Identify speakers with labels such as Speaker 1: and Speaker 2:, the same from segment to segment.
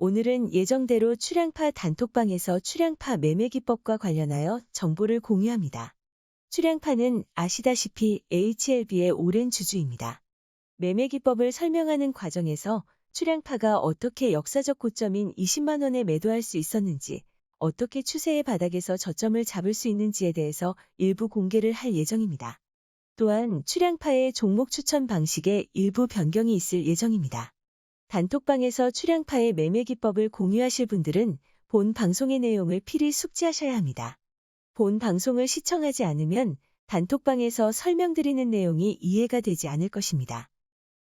Speaker 1: 오늘은 예정대로 출향파 단톡방에서 출향파 매매 기법과 관련하여 정보를 공유합니다. 출향파는 아시다시피 HLB의 오랜 주주입니다. 매매 기법을 설명하는 과정에서 출향파가 어떻게 역사적 고점인 20만 원에 매도할 수 있었는지, 어떻게 추세의 바닥에서 저점을 잡을 수 있는지에 대해서 일부 공개를 할 예정입니다. 또한 출향파의 종목 추천 방식에 일부 변경이 있을 예정입니다. 단톡방에서 출향파의 매매 기법을 공유하실 분들은 본 방송의 내용을 필히 숙지하셔야 합니다. 본 방송을 시청하지 않으면 단톡방에서 설명드리는 내용이 이해가 되지 않을 것입니다.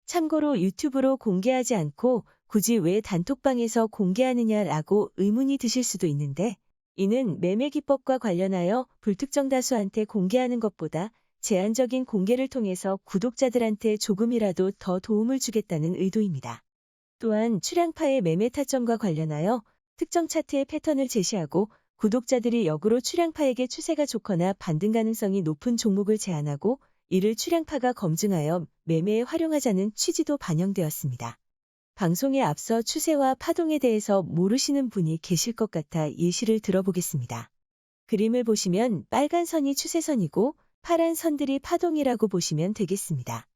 Speaker 1: 참고로 유튜브로 공개하지 않고 굳이 왜 단톡방에서 공개하느냐라고 의문이 드실 수도 있는데, 이는 매매 기법과 관련하여 불특정 다수한테 공개하는 것보다 제한적인 공개를 통해서 구독자들한테 조금이라도 더 도움을 주겠다는 의도입니다. 또한 출향파의 매매 타점과 관련하여 특정 차트의 패턴을 제시하고 구독자들이 역으로 출향파에게 추세가 좋거나 반등 가능성이 높은 종목을 제안하고 이를 출향파가 검증하여 매매에 활용하자는 취지도 반영되었습니다. 방송에 앞서 추세와 파동에 대해서 모르시는 분이 계실 것 같아 예시를 들어보겠습니다. 그림을 보시면 빨간 선이 추세선이고 파란 선들이 파동이라고 보시면 되겠습니다.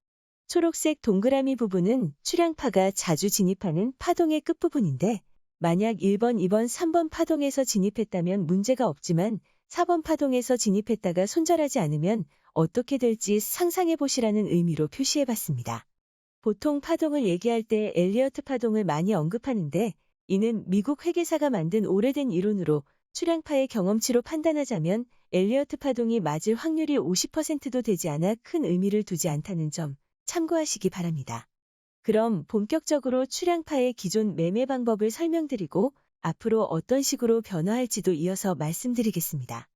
Speaker 1: 초록색 동그라미 부분은 출향파가 자주 진입하는 파동의 끝부분인데, 만약 1번, 2번, 3번 파동에서 진입했다면 문제가 없지만 4번 파동에서 진입했다가 손절하지 않으면 어떻게 될지 상상해 보시라는 의미로 표시해 봤습니다. 보통 파동을 얘기할 때 엘리어트 파동을 많이 언급하는데, 이는 미국 회계사가 만든 오래된 이론으로 출향파의 경험치로 판단하자면 엘리어트 파동이 맞을 확률이 50%도 되지 않아 큰 의미를 두지 않다는 점 참고하시기 바랍니다. 그럼 본격적으로 출향파의 기존 매매 방법을 설명드리고 앞으로 어떤 식으로 변화할지도 이어서 말씀드리겠습니다.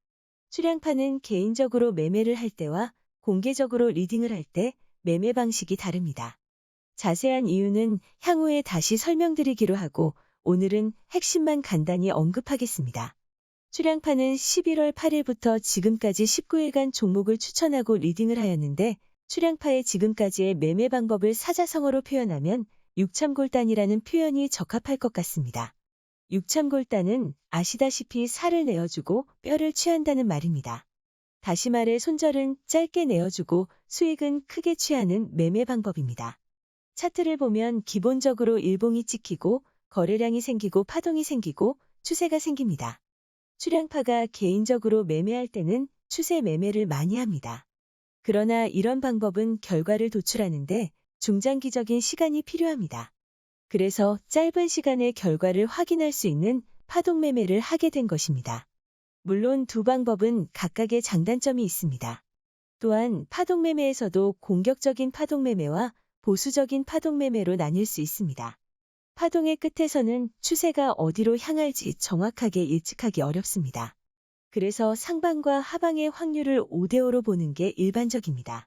Speaker 1: 출향파는 개인적으로 매매를 할 때와 공개적으로 리딩을 할 때 매매 방식이 다릅니다. 자세한 이유는 향후에 다시 설명드리기로 하고 오늘은 핵심만 간단히 언급하겠습니다. 출향파는 11월 8일부터 지금까지 19일간 종목을 추천하고 리딩을 하였는데, 출향파의 지금까지의 매매 방법을 사자성어로 표현하면 육참골단이라는 표현이 적합할 것 같습니다. 육참골단은 아시다시피 살을 내어주고 뼈를 취한다는 말입니다. 다시 말해 손절은 짧게 내어주고 수익은 크게 취하는 매매 방법입니다. 차트를 보면 기본적으로 일봉이 찍히고 거래량이 생기고 파동이 생기고 추세가 생깁니다. 출향파가 개인적으로 매매할 때는 추세 매매를 많이 합니다. 그러나 이런 방법은 결과를 도출하는데 중장기적인 시간이 필요합니다. 그래서 짧은 시간에 결과를 확인할 수 있는 파동 매매를 하게 된 것입니다. 물론 두 방법은 각각의 장단점이 있습니다. 또한 파동 매매에서도 공격적인 파동 매매와 보수적인 파동 매매로 나뉠 수 있습니다. 파동의 끝에서는 추세가 어디로 향할지 정확하게 예측하기 어렵습니다. 그래서 상방과 하방의 확률을 5대5로 보는 게 일반적입니다.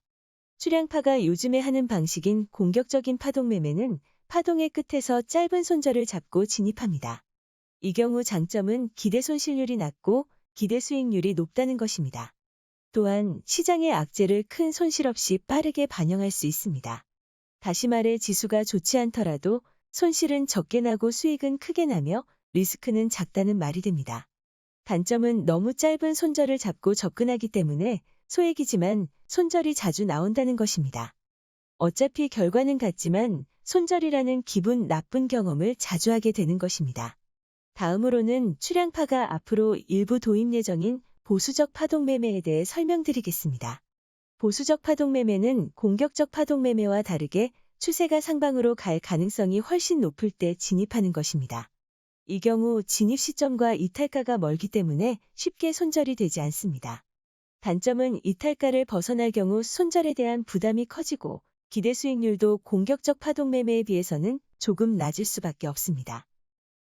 Speaker 1: 출향파가 요즘에 하는 방식인 공격적인 파동 매매는 파동의 끝에서 짧은 손절을 잡고 진입합니다. 이 경우 장점은 기대 손실률이 낮고 기대 수익률이 높다는 것입니다. 또한 시장의 악재를 큰 손실 없이 빠르게 반영할 수 있습니다. 다시 말해 지수가 좋지 않더라도 손실은 적게 나고 수익은 크게 나며 리스크는 작다는 말이 됩니다. 단점은 너무 짧은 손절을 잡고 접근하기 때문에 소액이지만 손절이 자주 나온다는 것입니다. 어차피 결과는 같지만 손절이라는 기분 나쁜 경험을 자주 하게 되는 것입니다. 다음으로는 출향파가 앞으로 일부 도입 예정인 보수적 파동 매매에 대해 설명드리겠습니다. 보수적 파동 매매는 공격적 파동 매매와 다르게 추세가 상방으로 갈 가능성이 훨씬 높을 때 진입하는 것입니다. 이 경우 진입 시점과 이탈가가 멀기 때문에 쉽게 손절이 되지 않습니다. 단점은 이탈가를 벗어날 경우 손절에 대한 부담이 커지고 기대 수익률도 공격적 파동 매매에 비해서는 조금 낮을 수밖에 없습니다.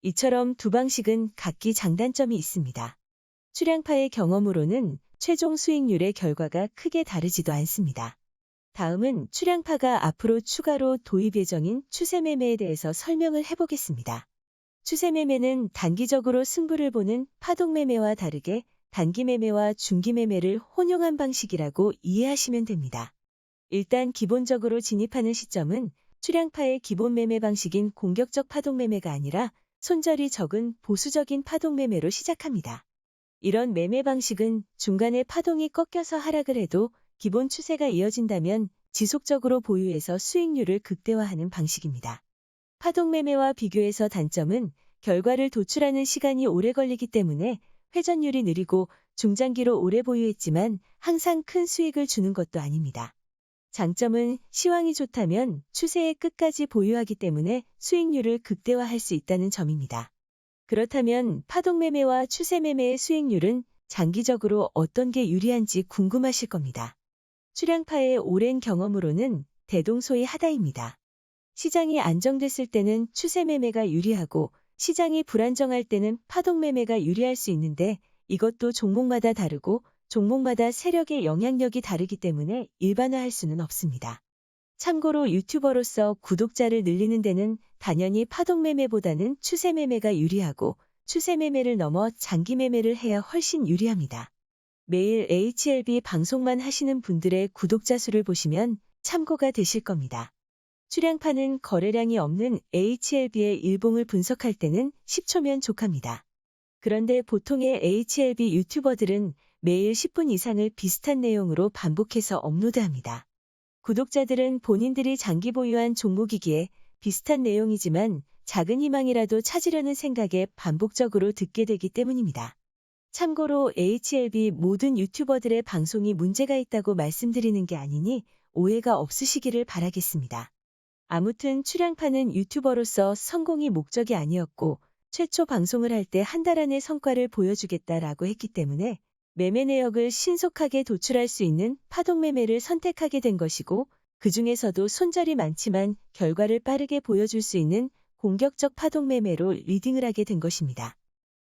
Speaker 1: 이처럼 두 방식은 각기 장단점이 있습니다. 출향파의 경험으로는 최종 수익률의 결과가 크게 다르지도 않습니다. 다음은 출향파가 앞으로 추가로 도입 예정인 추세 매매에 대해서 설명을 해보겠습니다. 추세 매매는 단기적으로 승부를 보는 파동 매매와 다르게 단기 매매와 중기 매매를 혼용한 방식이라고 이해하시면 됩니다. 일단 기본적으로 진입하는 시점은 출향파의 기본 매매 방식인 공격적 파동 매매가 아니라 손절이 적은 보수적인 파동 매매로 시작합니다. 이런 매매 방식은 중간에 파동이 꺾여서 하락을 해도 기본 추세가 이어진다면 지속적으로 보유해서 수익률을 극대화하는 방식입니다. 파동 매매와 비교해서 단점은 결과를 도출하는 시간이 오래 걸리기 때문에 회전율이 느리고 중장기로 오래 보유했지만 항상 큰 수익을 주는 것도 아닙니다. 장점은 시황이 좋다면 추세의 끝까지 보유하기 때문에 수익률을 극대화할 수 있다는 점입니다. 그렇다면 파동 매매와 추세 매매의 수익률은 장기적으로 어떤 게 유리한지 궁금하실 겁니다. 출향파의 오랜 경험으로는 대동소이하다입니다. 시장이 안정됐을 때는 추세 매매가 유리하고 시장이 불안정할 때는 파동 매매가 유리할 수 있는데 이것도 종목마다 다르고 종목마다 세력의 영향력이 다르기 때문에 일반화할 수는 없습니다. 참고로 유튜버로서 구독자를 늘리는 데는 당연히 파동 매매보다는 추세 매매가 유리하고 추세 매매를 넘어 장기 매매를 해야 훨씬 유리합니다. 매일 HLB 방송만 하시는 분들의 구독자 수를 보시면 참고가 되실 겁니다. 출향파는 거래량이 없는 HLB의 일봉을 분석할 때는 10초면 족합니다. 그런데 보통의 HLB 유튜버들은 매일 10분 이상을 비슷한 내용으로 반복해서 업로드합니다. 구독자들은 본인들이 장기 보유한 종목이기에 비슷한 내용이지만 작은 희망이라도 찾으려는 생각에 반복적으로 듣게 되기 때문입니다. 참고로 HLB 모든 유튜버들의 방송이 문제가 있다고 말씀드리는 게 아니니 오해가 없으시기를 바라겠습니다. 아무튼 출향파는 유튜버로서 성공이 목적이 아니었고 최초 방송을 할 때 한 달 안에 성과를 보여주겠다라고 했기 때문에 매매 내역을 신속하게 도출할 수 있는 파동 매매를 선택하게 된 것이고 그 중에서도 손절이 많지만 결과를 빠르게 보여줄 수 있는 공격적 파동 매매로 리딩을 하게 된 것입니다.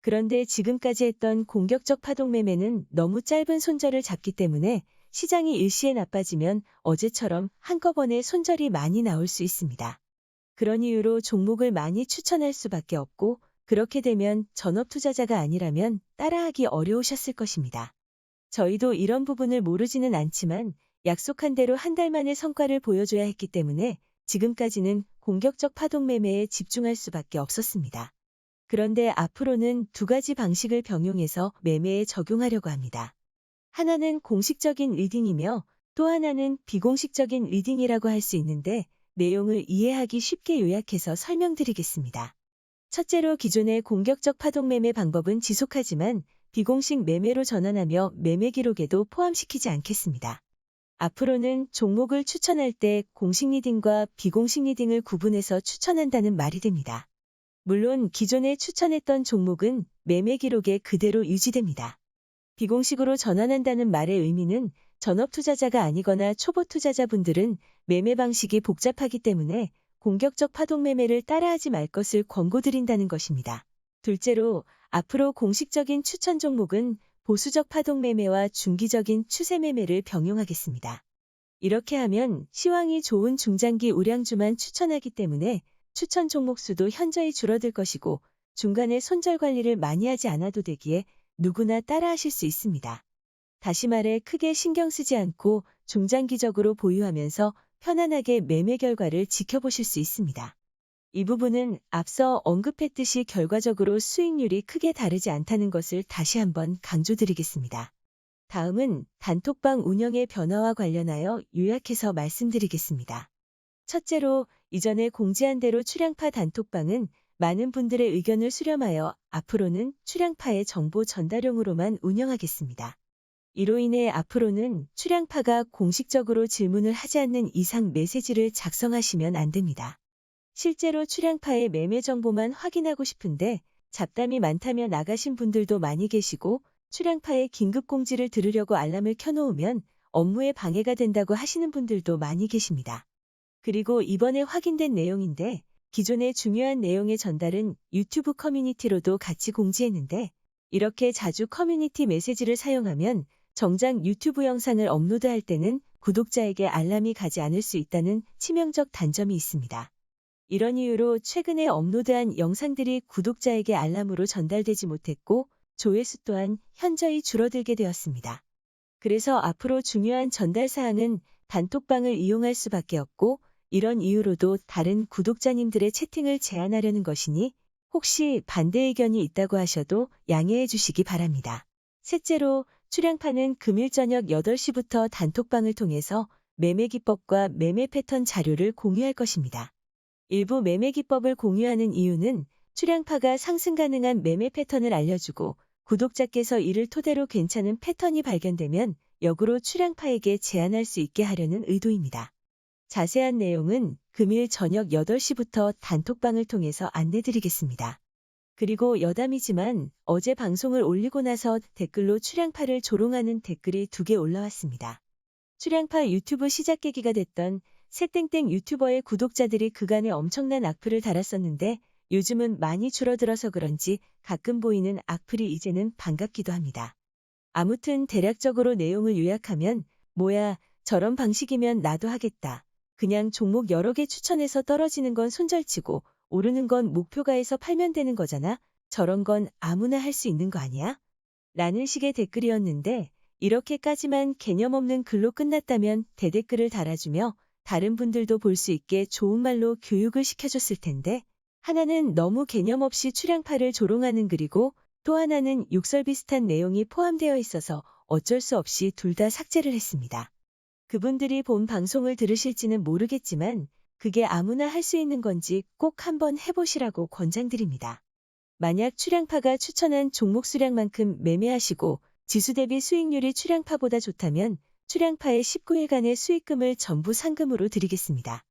Speaker 1: 그런데 지금까지 했던 공격적 파동 매매는 너무 짧은 손절을 잡기 때문에 시장이 일시에 나빠지면 어제처럼 한꺼번에 손절이 많이 나올 수 있습니다. 그런 이유로 종목을 많이 추천할 수밖에 없고 그렇게 되면 전업 투자자가 아니라면 따라하기 어려우셨을 것입니다. 저희도 이런 부분을 모르지는 않지만 약속한 대로 한 달 만에 성과를 보여줘야 했기 때문에 지금까지는 공격적 파동 매매에 집중할 수밖에 없었습니다. 그런데 앞으로는 두 가지 방식을 병용해서 매매에 적용하려고 합니다. 하나는 공식적인 리딩이며 또 하나는 비공식적인 리딩이라고 할 수 있는데 내용을 이해하기 쉽게 요약해서 설명드리겠습니다. 첫째로 기존의 공격적 파동 매매 방법은 지속하지만 비공식 매매로 전환하며 매매 기록에도 포함시키지 않겠습니다. 앞으로는 종목을 추천할 때 공식 리딩과 비공식 리딩을 구분해서 추천한다는 말이 됩니다. 물론 기존에 추천했던 종목은 매매 기록에 그대로 유지됩니다. 비공식으로 전환한다는 말의 의미는 전업 투자자가 아니거나 초보 투자자분들은 매매 방식이 복잡하기 때문에 공격적 파동 매매를 따라하지 말 것을 권고드린다는 것입니다. 둘째로 앞으로 공식적인 추천 종목은 보수적 파동 매매와 중기적인 추세 매매를 병용하겠습니다. 이렇게 하면 시황이 좋은 중장기 우량주만 추천하기 때문에 추천 종목 수도 현저히 줄어들 것이고 중간에 손절 관리를 많이 하지 않아도 되기에 누구나 따라하실 수 있습니다. 다시 말해 크게 신경 쓰지 않고 중장기적으로 보유하면서 편안하게 매매 결과를 지켜보실 수 있습니다. 이 부분은 앞서 언급했듯이 결과적으로 수익률이 크게 다르지 않다는 것을 다시 한번 강조드리겠습니다. 다음은 단톡방 운영의 변화와 관련하여 요약해서 말씀드리겠습니다. 첫째로 이전에 공지한 대로 출향파 단톡방은 많은 분들의 의견을 수렴하여 앞으로는 출향파의 정보 전달용으로만 운영하겠습니다. 이로 인해 앞으로는 출향파가 공식적으로 질문을 하지 않는 이상 메시지를 작성하시면 안 됩니다. 실제로 출향파의 매매 정보만 확인하고 싶은데 잡담이 많다며 나가신 분들도 많이 계시고 출향파의 긴급 공지를 들으려고 알람을 켜놓으면 업무에 방해가 된다고 하시는 분들도 많이 계십니다. 그리고 이번에 확인된 내용인데 기존의 중요한 내용의 전달은 유튜브 커뮤니티로도 같이 공지했는데 이렇게 자주 커뮤니티 메시지를 사용하면 정작 유튜브 영상을 업로드할 때는 구독자에게 알람이 가지 않을 수 있다는 치명적 단점이 있습니다. 이런 이유로 최근에 업로드한 영상들이 구독자에게 알람으로 전달되지 못했고 조회수 또한 현저히 줄어들게 되었습니다. 그래서 앞으로 중요한 전달 사항은 단톡방을 이용할 수밖에 없고 이런 이유로도 다른 구독자님들의 채팅을 제한하려는 것이니 혹시 반대 의견이 있다고 하셔도 양해해 주시기 바랍니다. 셋째로, 출양파는 금일 저녁 8시부터 단톡방을 통해서 매매 기법과 매매 패턴 자료를 공유할 것입니다. 일부 매매 기법을 공유하는 이유는 출양파가 상승 가능한 매매 패턴을 알려주고 구독자께서 이를 토대로 괜찮은 패턴이 발견되면 역으로 출양파에게 제안할 수 있게 하려는 의도입니다. 자세한 내용은 금일 저녁 8시부터 단톡방을 통해서 안내드리겠습니다. 그리고 여담이지만 어제 방송을 올리고 나서 댓글로 출양파를 조롱하는 댓글이 2개 올라왔습니다. 출양파 유튜브 시작 계기가 됐던 새땡땡 유튜버의 구독자들이 그간에 엄청난 악플을 달았었는데 요즘은 많이 줄어들어서 그런지 가끔 보이는 악플이 이제는 반갑기도 합니다. 아무튼 대략적으로 내용을 요약하면 뭐야, 저런 방식이면 나도 하겠다. 그냥 종목 여러 개 추천해서 떨어지는 건 손절치고 오르는 건 목표가에서 팔면 되는 거잖아. 저런 건 아무나 할 수 있는 거 아니야? 라는 식의 댓글이었는데 이렇게까지만 개념 없는 글로 끝났다면 대댓글을 달아주며 다른 분들도 볼 수 있게 좋은 말로 교육을 시켜줬을 텐데 하나는 너무 개념 없이 출양파를 조롱하는 글이고 또 하나는 욕설 비슷한 내용이 포함되어 있어서 어쩔 수 없이 둘 다 삭제를 했습니다. 그분들이 본 방송을 들으실지는 모르겠지만 그게 아무나 할 수 있는 건지 꼭 한번 해보시라고 권장드립니다. 만약 출양파가 추천한 종목 수량만큼 매매하시고 지수 대비 수익률이 출양파보다 좋다면 출양파의 19일간의 수익금을 전부 상금으로 드리겠습니다.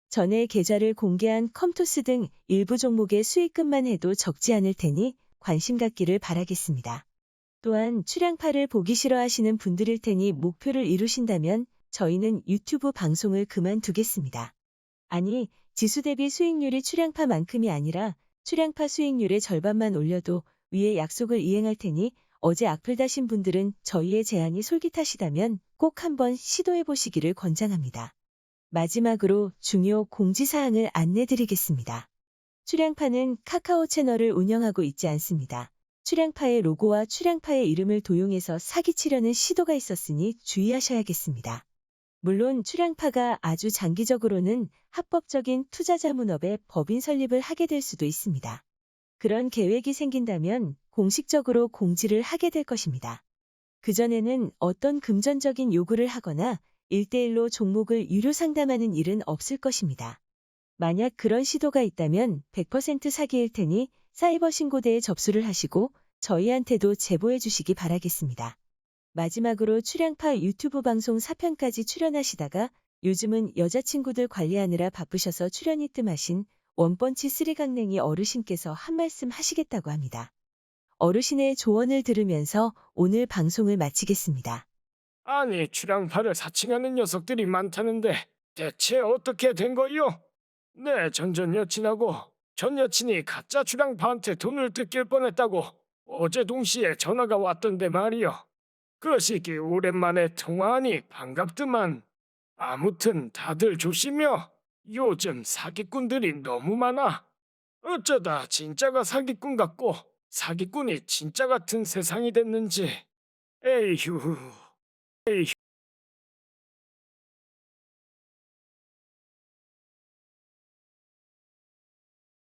Speaker 1: 전에 계좌를 공개한 컴투스 등 일부 종목의 수익금만 해도 적지 않을 테니 관심 갖기를 바라겠습니다. 또한 출양파를 보기 싫어하시는 분들일 테니 목표를 이루신다면 저희는 유튜브 방송을 그만두겠습니다. 아니, 지수 대비 수익률이 출양파만큼이 아니라 출양파 수익률의 절반만 올려도 위의 약속을 이행할 테니 어제 악플 다신 분들은 저희의 제안이 솔깃하시다면 꼭 한번 시도해 보시기를 권장합니다. 마지막으로 중요 공지사항을 안내드리겠습니다. 출양파는 카카오 채널을 운영하고 있지 않습니다. 출양파의 로고와 출양파의 이름을 도용해서 사기치려는 시도가 있었으니 주의하셔야겠습니다. 물론 출양파가 아주 장기적으로는 합법적인 투자자문업에 법인 설립을 하게 될 수도 있습니다. 그런 계획이 생긴다면 공식적으로 공지를 하게 될 것입니다. 그전에는 어떤 금전적인 요구를 하거나 1대1로 종목을 유료 상담하는 일은 없을 것입니다. 만약 그런 시도가 있다면 100% 사기일 테니 사이버 신고대에 접수를 하시고 저희한테도 제보해 주시기 바라겠습니다. 마지막으로 출양파 유튜브 방송 4편까지 출연하시다가 요즘은 여자친구들 관리하느라 바쁘셔서 출연이 뜸하신 원펀치 3강냉이 어르신께서 한 말씀 하시겠다고 합니다. 어르신의 조언을 들으면서 오늘 방송을 마치겠습니다.
Speaker 2: 아니, 출양파를 사칭하는 녀석들이 많다는데 대체 어떻게 된 거요? 내 전 여친하고 전 여친이 가짜 출양파한테 돈을 뜯길 뻔했다고 어제 동시에 전화가 왔던데 말이요. 그 시기 오랜만에 통화하니 반갑더만. 아무튼 다들 조심여. 요즘 사기꾼들이 너무 많아. 어쩌다 진짜가 사기꾼 같고 사기꾼이 진짜 같은 세상이 됐는지. 에휴.